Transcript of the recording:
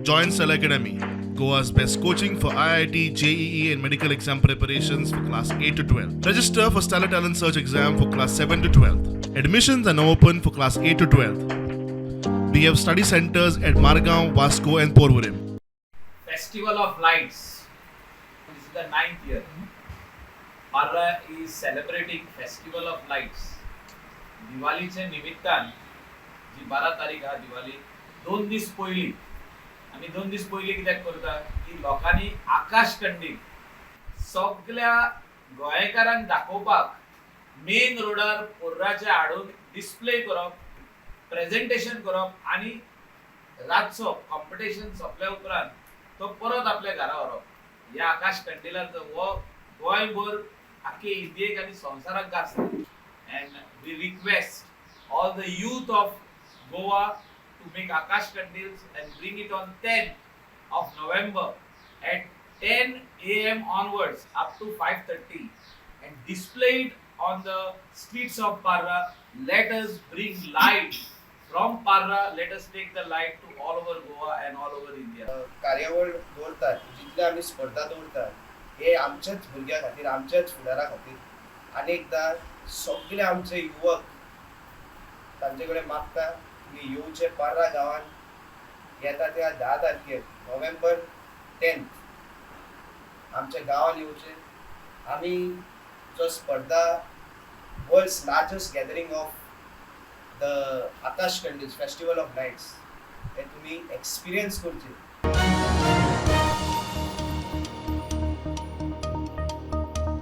Join Cell Academy, Goa's best coaching for IIT, JEE, and medical exam preparations for class 8 to 12. Register for Stellar Talent Search exam for class 7 to 12. Admissions are now open for class 8 to 12. We have study centers at Margao, Vasco, and Porvorim. Festival of Lights. This is the 9th year. Parra is celebrating Festival of Lights. दिवाळीचे निमित्तान जी 12 तारीख हा दिवाळी 2 दीस पयली आमी 2 दीस पयली कित्याक करता की लोकांनी आकाश कंदील सगळ्या गोंयकारांक दाखोवपाक मेन रोडार पोर्राच्या हाडून डिस्प्ले करप प्रेजेंटेशन करप आणि रातचो कॉम्पिटिशन सोंपल्या उपरांत तो परत आपल्या घरा व्हरप ह्या आकाश कंदिलाचो हो गोंयभर आख्खे इंडियेक आनी संवसाराक आसता. And we request all the youth of Goa to make Akash Kandils and bring it on 10th of November at 10 a.m. onwards up to 5:30 and display it on the streets of Parra. Let us bring light from Parra. Let us take the light to all over Goa and all over India. कार्यावळ दवरतात जितले आमी स्पर्धा दवरतात हे आमच्याच भुरग्यां खातीर आमच्याच फुडारा खातीर अनेकदा सगळे आमचे युवक तांचे कडेन मागता की येवचे पार्रा गांवांत येता त्या 10 तारखेक नोव्हेंबर 10th आमच्या गांवांत येवचे. आमी जो स्पर्धा world's largest gathering of the akash kandils festival of lights हे तुमी एक्सपिरियन्स करचे.